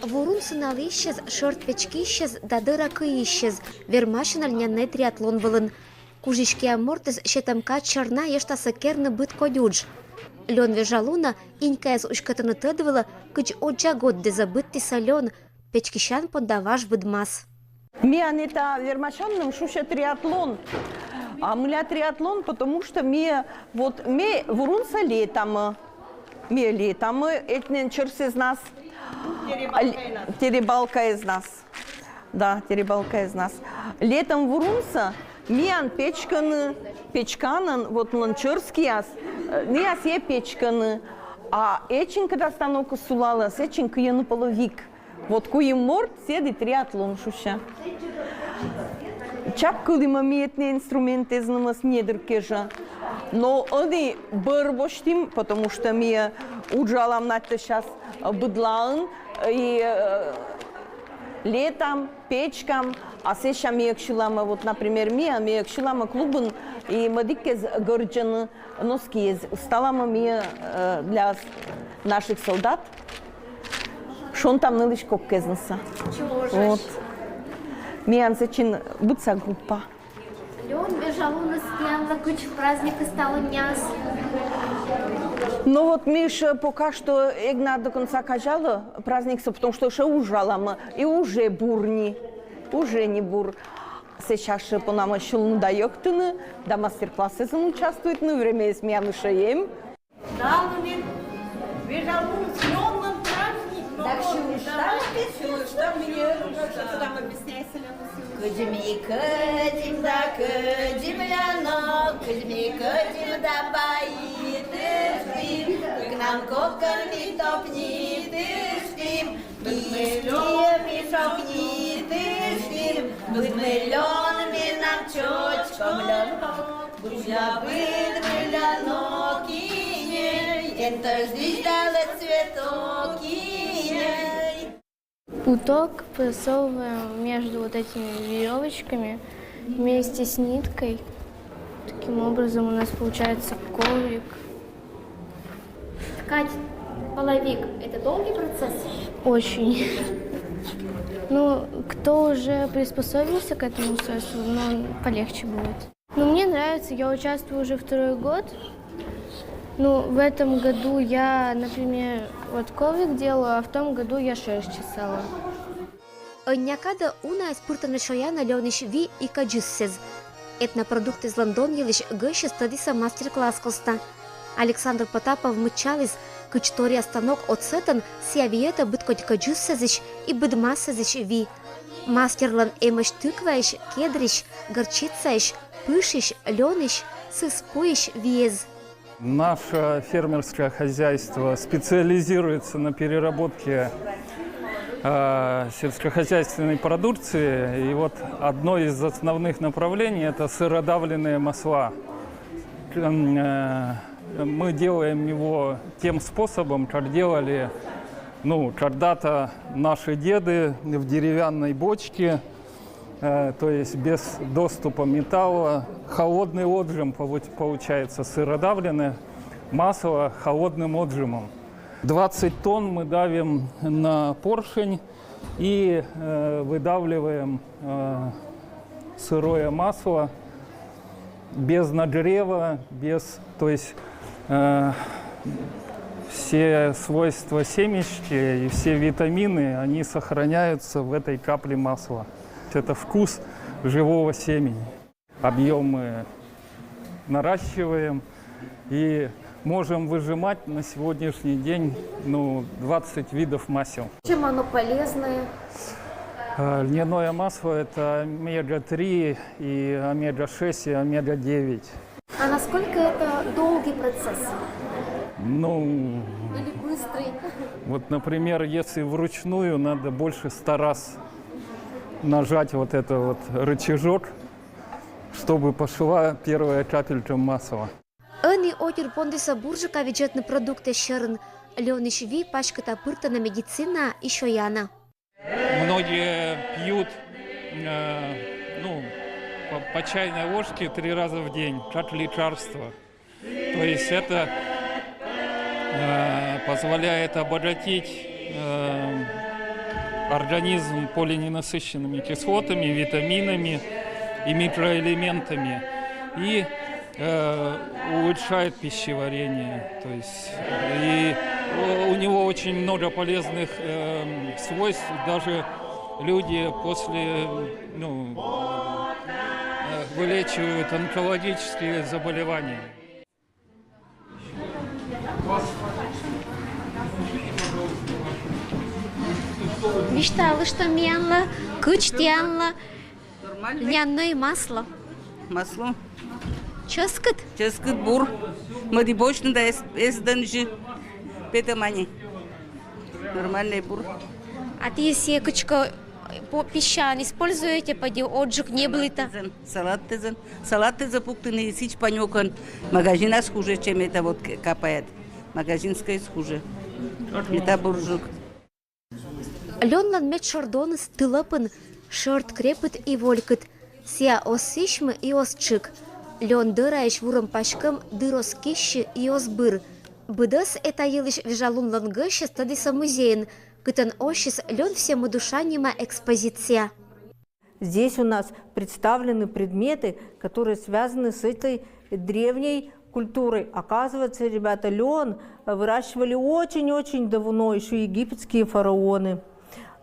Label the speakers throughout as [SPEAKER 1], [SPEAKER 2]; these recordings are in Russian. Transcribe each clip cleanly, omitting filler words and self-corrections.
[SPEAKER 1] Вурун сыналы исчез, шорт печки исчез, дадыра кы исчез. Вермашин альнянный триатлон вылын. Кужишке амортез щетамка чарна ештасы керны быт кодюдж. Лен вежалуна инькаяз ушкатыны тыдвыла, кыч оджа год дезабытти солен, печкищан подаваш быдмас.
[SPEAKER 2] Миан это вермашанным шуша триатлон. А мля триатлон, потому что мне вурунса летом. Мне летом, этнен черс из нас. Теребалка из нас. Да, теребалка из нас. Летом вурунса, миан печканын, вот ланчерский яс, не яс е печканы, а эчин когда станок сулала, эчин кыяны половик. Вот куем морд, седи триатлон шуша. Чапкали маметные инструменты знамас недеркежа. Но они бырбоштим, потому что мне уджалам на это сейчас быдлаун и летом печкам, а сейчас мне кшилама, вот, например, мне кшилама клубын и мадикез горджаны носки сталама мне для наших солдат. Шон там нылыш коккезнса. Вот. Миан зачин быца группа.
[SPEAKER 1] Лен вежалуна стояла кыч в праздник и стала няс.
[SPEAKER 2] Ну вот Миша пока что игна до конца кажала праздник, потому что еще ужалама и уже бурни, уже не бур. Сейчас по нам еще лундаёктыны, да мастер-классы участвуют, но время есть миан шеем.
[SPEAKER 3] Да, ну не вежалун с лённым праздник.
[SPEAKER 4] Так что мне
[SPEAKER 3] что там объясняется, Лена?
[SPEAKER 4] Кыдим да кыдим ляно, кыдим да бои тыштим, к нам кокарми топни тыштим, мишок не тыштим, быть мы лёнами нам чёчком лёнок, будя быть мы лёнок киней, это здесь дала цветок киней.
[SPEAKER 5] Уток просовываем между вот этими веревочками вместе с ниткой. Таким образом у нас получается коврик.
[SPEAKER 1] Ткать половик – это долгий процесс?
[SPEAKER 5] Очень. Ну, кто уже приспособился к этому устройству, ну, полегче будет. Ну, мне нравится, я участвую уже второй год. Ну, в этом году я, например, вот коврик делаю, а в том году я шерсть чесала.
[SPEAKER 1] Някада уна спуртана шояна лёниш ви и каджиссез. Этнопродукт из Лондон елиш гъще стадиса мастер-класс коста. Александр Потапов мчалис, кычтория станок от сетан сявиета быткоть каджиссезиш и быдмассезиш ви. Мастерлан эмыш тыкваиш, кедриш, горчицаиш, пышиш, лёниш, сыспоиш виез.
[SPEAKER 6] Наше фермерское хозяйство специализируется на переработке сельскохозяйственной продукции. И вот одно из основных направлений – это сыродавленные масла. Мы делаем его тем способом, как делали когда-то наши деды в деревянной бочке, то есть без доступа металла. Холодный отжим получается сыродавленное масло холодным отжимом. 20 тонн мы давим на поршень и выдавливаем сырое масло без нагрева, то есть все свойства семечки и все витамины, они сохраняются в этой капле масла. Это вкус живого семени. Объем мы наращиваем и можем выжимать на сегодняшний день 20 видов масел.
[SPEAKER 1] Чем оно полезное?
[SPEAKER 6] Льняное масло – это омега-3 и омега-6 и омега-9.
[SPEAKER 1] А насколько это долгий процесс? Или быстрый?
[SPEAKER 6] Вот, например, если вручную, надо больше 100 раз нажать вот этот вот рычажок, чтобы пошла первая капелька масла.
[SPEAKER 1] Они отер пондиса буржика бюджетный продукт шерн. Лёниш ви пачката пыртана медицина и шояна.
[SPEAKER 6] Многие пьют по чайной ложке 3 раза в день, как лекарство. То есть это позволяет обогатить организм полиненасыщенными кислотами, витаминами и микроэлементами и улучшает пищеварение. То есть, и у него очень много полезных свойств. Даже люди после вылечивают онкологические заболевания.
[SPEAKER 1] Мечтала, что мянла, кучтянла, льняное масло.
[SPEAKER 7] Масло.
[SPEAKER 1] Ческат?
[SPEAKER 7] Ческат бур. Мадибочно да эсданжи. Петамани. Нормальный бур.
[SPEAKER 1] А ты секочка песчан используете, поди отжиг не было-то?
[SPEAKER 7] Салат ты запуктанный, сич панёкан. Магазин хуже, чем это вот капает. Магазинская хуже. Это буржук.
[SPEAKER 1] Лёнлан мет шордоныс тылапын, шорт крепыт и волькыт, ся осишмы и осчык. Лён дыраеш вурым пашкам дырос кищи и осбыр. Быдас это елыш вежалунлан гыща стадиса музейн, кытан ощис лён всему душанима экспозиция.
[SPEAKER 8] Здесь у нас представлены предметы, которые связаны с этой древней культурой. Оказывается, ребята, лен выращивали очень-очень давно, еще египетские фараоны.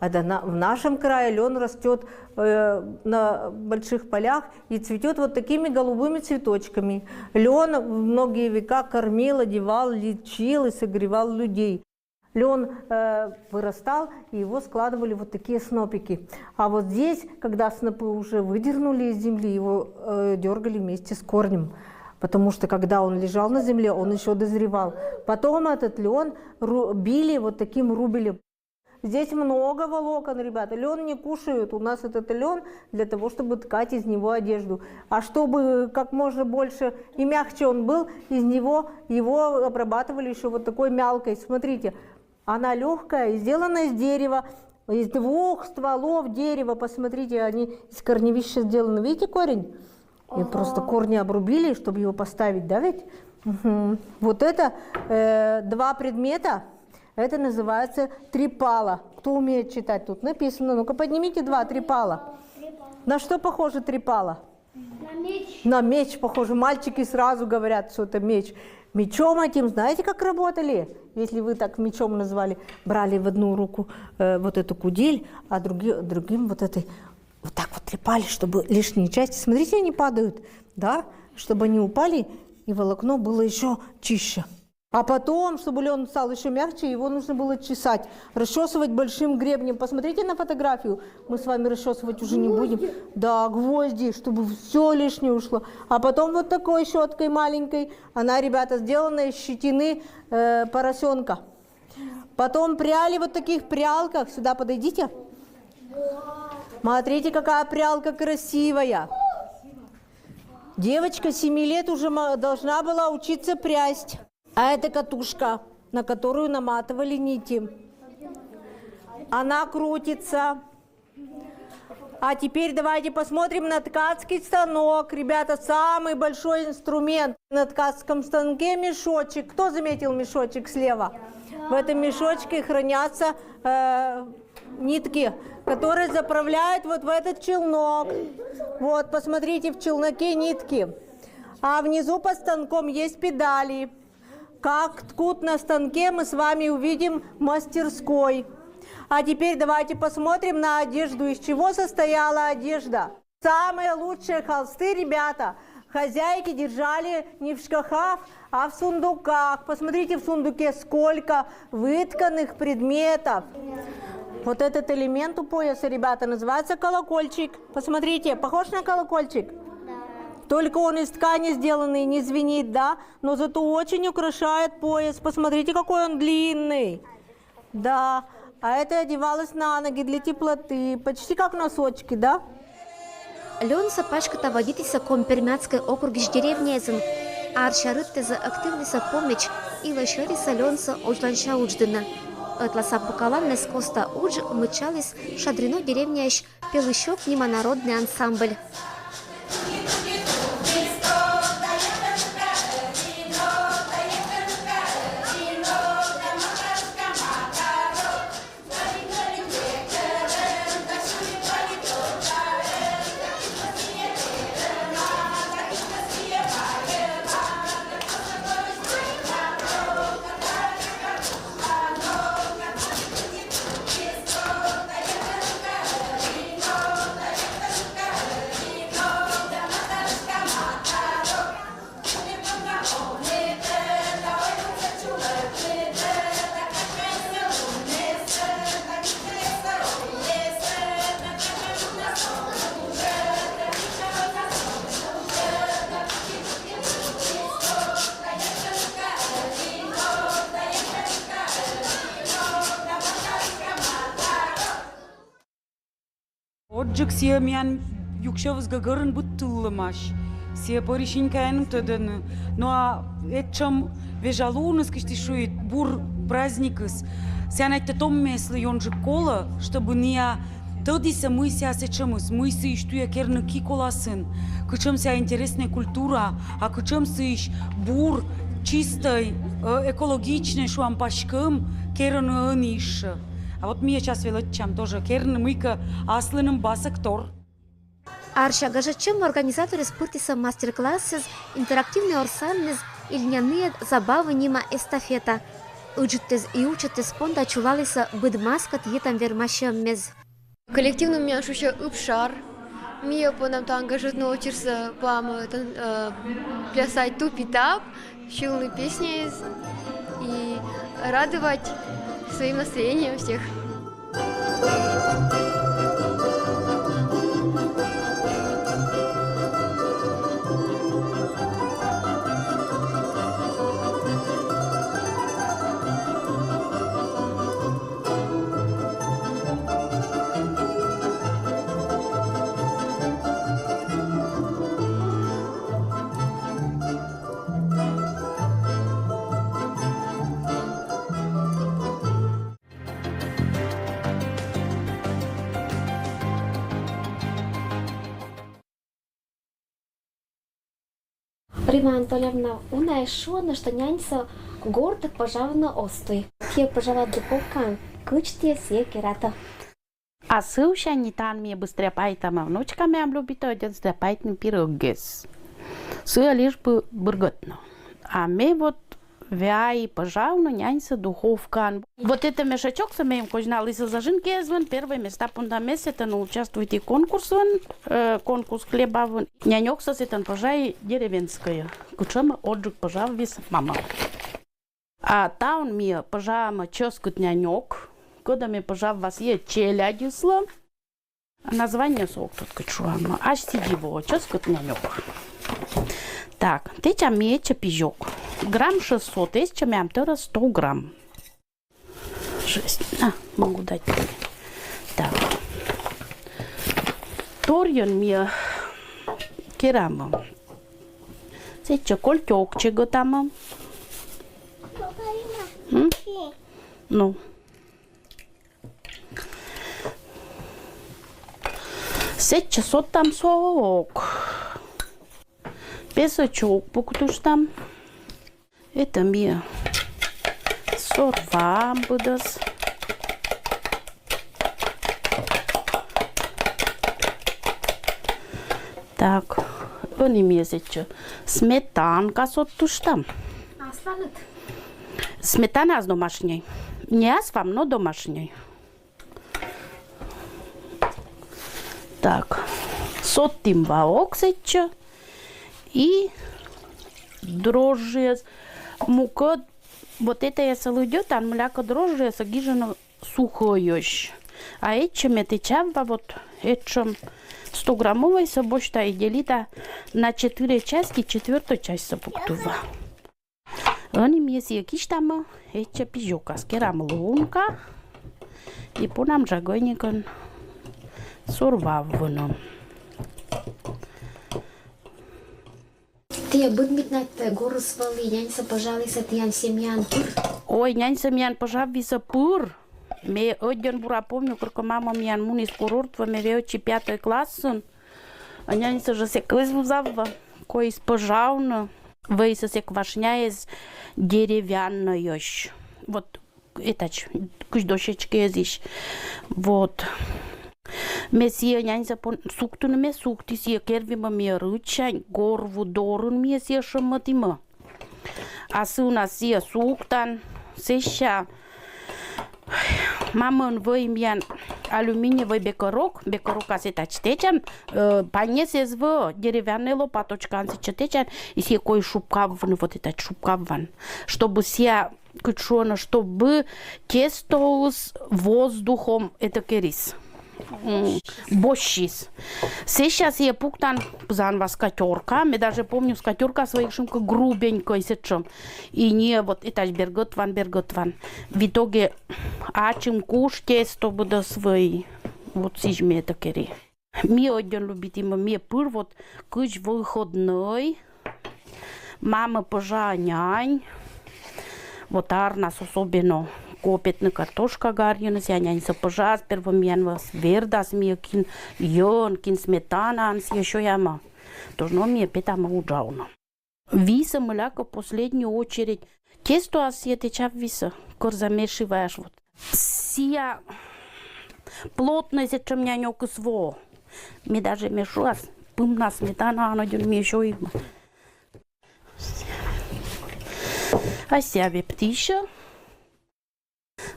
[SPEAKER 8] В нашем крае лен растет на больших полях и цветет вот такими голубыми цветочками. Лен в многие века кормил, одевал, лечил и согревал людей. Лен вырастал, и его складывали вот такие снопики. А вот здесь, когда снопы уже выдернули из земли, его дергали вместе с корнем. Потому что когда он лежал на земле, он еще дозревал. Потом этот лен били вот таким рубелем. Здесь много волокон, ребята. Лен не кушают. У нас этот лен для того, чтобы ткать из него одежду. А чтобы как можно больше и мягче он был, из него его обрабатывали еще вот такой мялкой. Смотрите, она легкая, сделана из дерева, из 2 стволов дерева. Посмотрите, они из корневища сделаны. Видите корень? И просто корни обрубили, чтобы его поставить, да ведь? Угу. Вот это 2 предмета. Это называется трипала. Кто умеет читать? Тут написано. Ну-ка поднимите 2 трипала. На что похоже трипала?
[SPEAKER 5] На меч.
[SPEAKER 8] На меч похоже. Мальчики сразу говорят, что это меч. Мечом этим, знаете, как работали? Если вы так мечом назвали, брали в одну руку вот эту кудель, а другим вот этой вот так вот трепали, чтобы лишние части, смотрите, они падают, да, чтобы они упали и волокно было еще чище. А потом, чтобы лен стал еще мягче, его нужно было чесать, расчесывать большим гребнем. Посмотрите на фотографию, мы с вами расчесывать уже не будем. Да, гвозди, чтобы все лишнее ушло. А потом вот такой щеткой маленькой, она, ребята, сделана из щетины поросенка. Потом пряли вот таких прялках, сюда подойдите. Смотрите, какая прялка красивая. Девочка 7 лет уже должна была учиться прясть. А это катушка, на которую наматывали нити. Она крутится. А теперь давайте посмотрим на ткацкий станок. Ребята, самый большой инструмент. На ткацком станке мешочек. Кто заметил мешочек слева? В этом мешочке хранятся нитки, которые заправляют вот в этот челнок. Вот, посмотрите, в челноке нитки. А внизу под станком есть педали. Как ткут на станке, мы с вами увидим в мастерской. А теперь давайте посмотрим на одежду. Из чего состояла одежда? Самые лучшие холсты, ребята, хозяйки держали не в шкафах, а в сундуках. Посмотрите в сундуке, сколько вытканных предметов. Вот этот элемент у пояса, ребята, называется колокольчик. Посмотрите, похож на колокольчик? Только он из ткани сделанный, не звенит, да? Но зато очень украшает пояс. Посмотрите, какой он длинный. Да, а это одевалось на ноги для теплоты. Почти как носочки, да?
[SPEAKER 1] Лен сапачката водительса Компермятской округиш деревнезен. Аршарыттеза активниса помеч и лошариса ленса ожланша удждена. Атласа Букалан Нескоста Удж мычалис шадрино деревнящ пелыщок немонародный ансамбль.
[SPEAKER 9] Отжик сия миян юкшевыз гагарын буттылымаш. Сия поришин кайну тадын. Ну а этчам вежалуныс киштишует бур праздникыс. Сия найта том меслы йонжик кола, чтобы ния тăди să мы ся сечăмыс, мы să иштуя керны кикола сын. Кычăm ся интересная культура, а кычăm să иш бур чистой, экологичной, что am пашкăm керны ănișă. А вот мие час велăчам тоже керны мыка аслыным басактор.
[SPEAKER 1] Аршагажачем организаторы спортиса мастер-классы, интерактивные орсаннез и льняные забавы нима эстафета. Учитесь и учитесь понда чувалиса быдмаскат етам вермащем мез.
[SPEAKER 5] Коллективно меня шуша упшар. Мия по нам то ангажирно учится по плясать тупи-тап, шилные песни и радовать своим настроением всех.
[SPEAKER 1] Рима Анатольевна, una ешона, что няньса гордо пожалована остой. Те пожала дуповка, кычте все керата.
[SPEAKER 10] А сăușa nitan mie băstreapaita mea, внучка mea am любит один стряпайтный пирогес. Сы лишь бы бурготно. А мы вот вяй пожалуйста няньса духовка. Вот это мешачок с моим кожнал из зажинки звон первое места пунда месяца на участвуйте конкурс конкурс хлеба вон. Нянек со сетан пожай деревенская. Кучама отжиг пожав вис мама. А таун мне пожама ческут нянек. Когда мне пожав вас е челядисла. Название сок тут кучуама. Аж сидиво ческут нянек. Так, теча меча пижок. Грамм 600, теча мям тера 100 грамм. 6. Могу дать. Так. Торьон мне керама. Теча кольтёкче готама. Ну. Сеча сот там сок. Песочок покутуштам. Это мне сорвам будас. Так, они мне сеча сметанка соттуштам.
[SPEAKER 1] А сланет?
[SPEAKER 10] Сметана с домашней. Не аз вам, но домашней. Так, соттим ваок сеча. И дрожжи, мука, вот это я салудет, а мляко дрожжи сагижено сухое. А этим течава вот этим 100 граммовой собочта и делита на 4 части, 4 часть собоктува. Они мне якісь там эти пижока, скерам лунка и по нам жагойникон сорвавно.
[SPEAKER 1] Те быдмитнат гору свали, няньса пожалуйся, тян семьян пур.
[SPEAKER 10] Ой, няньса мян пожалуйся пур. Ме один бура помню, как мама мян мунис курорт, ме веочи 5 класс. А няньса же се квизвузава, кой спожавно. Вейса се квашняет деревянной. Вот это кусь дощечки здесь. Вот. Месия няньса пон суктун ме сукти сия кервима ме рычань горву дорун ме сия шаматима. А сына сия суктан сеща мамон воймян алюминиевый бекорок асетачтечан понесе зв деревянный лопаточкан сечетечан и сия кой шупкавван вот этот шупкавван, чтобы сия кучона, чтобы тесто с воздухом это керис. Бощис. Сейчас я пуктан пзан вас скатерка. Мы даже помню скатерка своих шумка грубенькой сечем. И не вот это берготван. В итоге ачим куш тесто буде свой. Вот сижме это кери. Мне очень любимо, мне вот кыч выходной, мама пожа нянь, вот нас особенно копит на картошка гарьена, ся нянь сапожа, сперва мен вас вердас, мне кин йон, кин сметана, анс еще яма. Должно мне питама уджауна. Виса мыляка в последнюю очередь. Тесто осетича виса, кор замешиваешь вот. Сия плотность, чем нянёк сво. Ми даже мешуас, пымна сметана, она дюн мешо има. А ся вептиша.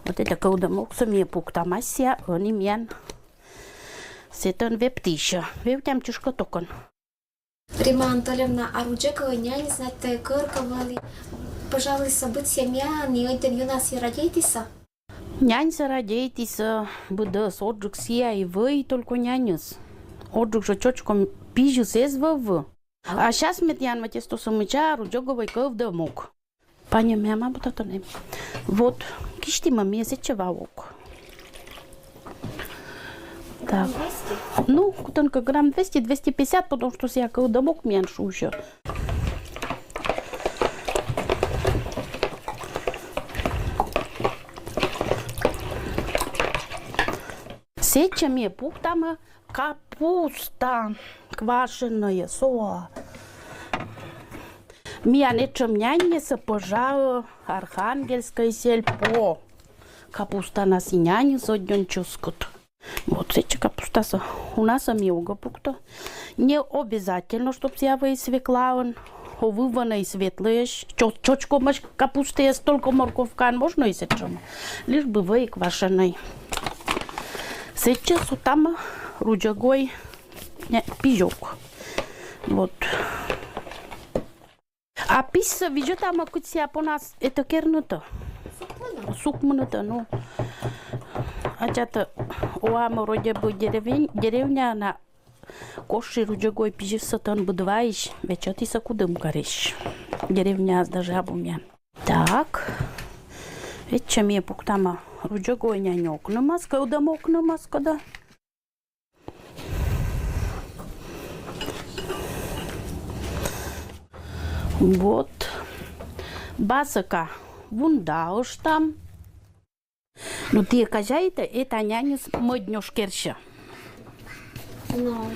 [SPEAKER 10] Вот это когда мокса мне пуктам, а ся они мен. Сетон вептиша. Вептям чушка токон.
[SPEAKER 1] Рима Анатольевна, а руджекова няня, знаете, кырковали. Пожалуй, события мяни, ойден юнас и радейтиса.
[SPEAKER 10] Нянь се радейтиса, бъдъс, отжук сия и въй, толко нянюс. Отжук жочочком пижу сез във. А сейчас мет ян матесто самыча, руджогова и къв да мок. Паня мяма бутата не. Вот, кишти маме се чевалок. Так. Ну, только грамм 200-250, потому что я когда мог меньше уже. Сечем я пухтама капуста квашеная, соа. Меня нечем няне сапожа архангельское сельпо. Капуста на синяне соднен чускут. Вот эти капуста у нас милга пукта. Не обязательно, чтобы сява и свекла, овывана и светлая. Чочко маш капусты есть, только морковка можно и сечем. Лишь бы вы квашеной. Сейчас там руджагой пижок. Вот. А писа, видишь, там акуция по нас это кернуто. Сукмануто, ну. А чата уама вроде бы деревня на коши руджагой пижив сатан будваиш, веча ты сакудым кореш. Деревня с даже обумя. Так. Веча мне пуктама руджагой нянёк на маска, удамок на маска, да. Вот. Басака вундауш там. Ну ты кажаете, это нянюс моднёш керша.
[SPEAKER 1] Ну.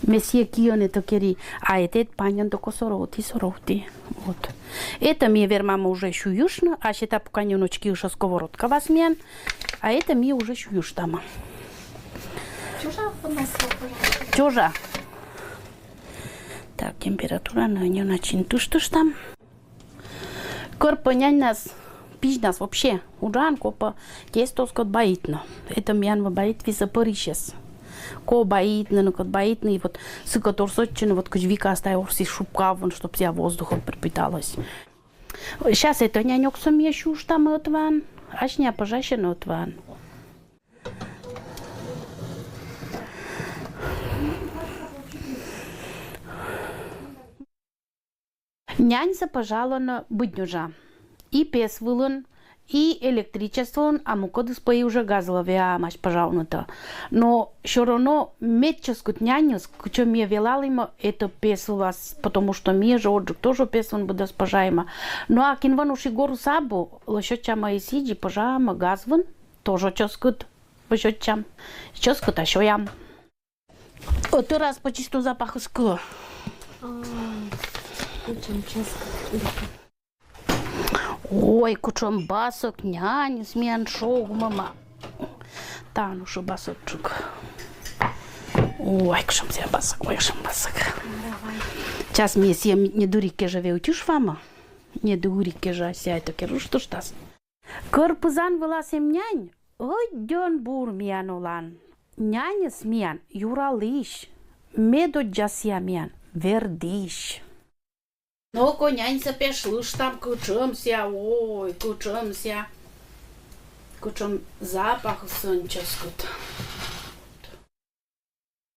[SPEAKER 10] Месье кионе то кери, а это панян то сороти. Вот. Это мне вермама уже шуюшно, а счета пока ночки уже сковородка возьмем, а это мне уже шуюш там.
[SPEAKER 1] Чужа у нас.
[SPEAKER 10] Чужа. Так, температура на нее начин туш там. Корпонянь нас, пич нас вообще, уджан копа, тесто скот баитно. Это мян боит виса парищес. Ко баитно, ну кот баитно, и вот сыкотор сочно, вот кожвика остаёшься шубка, вон, чтоб себя воздухом пропиталась. Сейчас это нянёк сам еще уж там отван, аж не пожащено отван. Нянь запожалана быднюжа. И пес вылон, и электричество, а мукодыс пои уже газовая маш пожалуйста. Но все равно метческут няню, чем я велала ему, это пес у вас, потому что мне же отжиг тоже пес он будет спожаема. Ну а кинван уж и гору сабу, лошадчама и сиди, пожалуйста, газван, тоже ческут, лошадчам, ческут, а что ям. Вот раз по чисту запаху скла. Ой, кучом басок, няня, смен шоу, мама. Та, ну что басочек. Ой, кучом себе басок, ой, кучом басок. Сейчас мне съем не дурике живе, утюж фама? Не дурике же, ся это керу, что ж тас. Корпузан выласем нянь, ой, дён бур мян улан. Няня смен, юралыш, медо джасия мян, вердиш. Ну, конянься пешлыш там, кучемся, ой, кучемся. Кучем запах сонческут.